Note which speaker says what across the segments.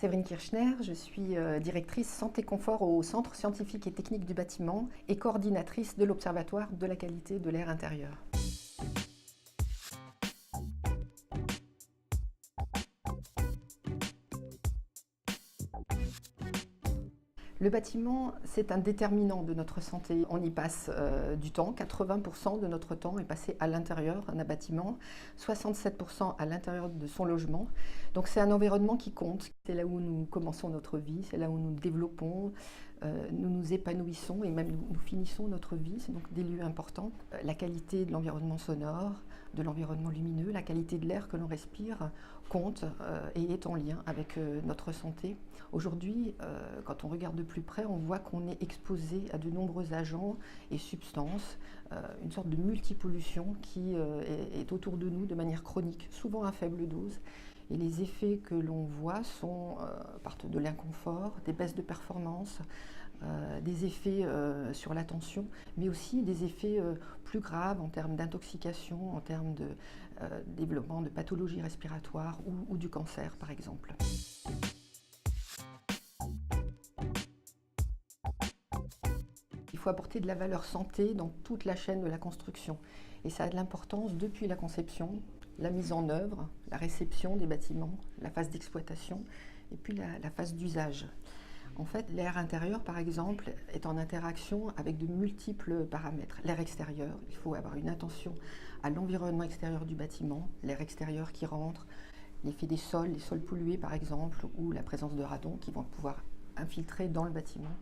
Speaker 1: Séverine Kirchner, je suis directrice santé-confort au Centre scientifique et technique du bâtiment et coordinatrice de l'Observatoire de la qualité de l'air intérieur. Le bâtiment, c'est un déterminant de notre santé. On y passe du temps, 80% de notre temps est passé à l'intérieur d'un bâtiment, 67% à l'intérieur de son logement. Donc c'est un environnement qui compte. C'est là où nous commençons notre vie, c'est là où nous développons, nous nous épanouissons et même nous finissons notre vie. C'est donc des lieux importants. La qualité de l'environnement sonore, de l'environnement lumineux, la qualité de l'air que l'on respire compte et est en lien avec notre santé. Aujourd'hui, quand on regarde de plus près, on voit qu'on est exposé à de nombreux agents et substances, une sorte de multipollution qui est autour de nous de manière chronique, souvent à faible dose. Et les effets que l'on voit partent de l'inconfort, des baisses de performance, des effets sur l'attention, mais aussi des effets plus graves en termes d'intoxication, en termes de développement de pathologies respiratoires ou du cancer, par exemple. Il faut apporter de la valeur santé dans toute la chaîne de la construction. Et ça a de l'importance depuis la conception, la mise en œuvre, la réception des bâtiments, la phase d'exploitation et puis la phase d'usage. En fait, l'air intérieur, par exemple, est en interaction avec de multiples paramètres. L'air extérieur, il faut avoir une attention à l'environnement extérieur du bâtiment, l'air extérieur qui rentre, l'effet des sols, les sols pollués par exemple, ou la présence de radons qui vont pouvoir infiltrer dans le bâtiment.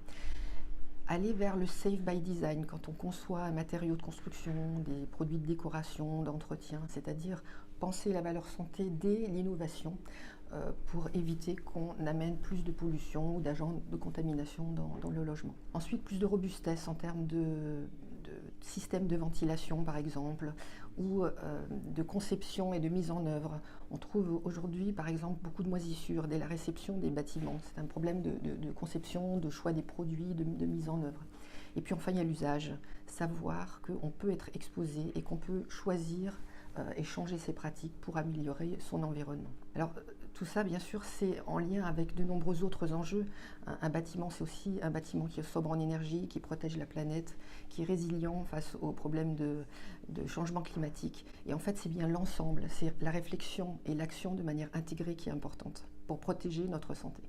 Speaker 1: Aller vers le safe by design quand on conçoit un matériau de construction, des produits de décoration, d'entretien, c'est-à-dire penser la valeur santé dès l'innovation pour éviter qu'on amène plus de pollution ou d'agents de contamination dans le logement. Ensuite, plus de robustesse en termes de système de ventilation par exemple, ou de conception et de mise en œuvre. On trouve aujourd'hui par exemple beaucoup de moisissures dès la réception des bâtiments. C'est un problème de conception, de choix des produits, de mise en œuvre. Et puis enfin il y a l'usage, savoir qu'on peut être exposé et qu'on peut choisir et changer ses pratiques pour améliorer son environnement. Alors tout ça bien sûr c'est en lien avec de nombreux autres enjeux. Un bâtiment c'est aussi un bâtiment qui est sobre en énergie, qui protège la planète, qui est résilient face aux problèmes de changement climatique. Et en fait c'est bien l'ensemble, c'est la réflexion et l'action de manière intégrée qui est importante pour protéger notre santé.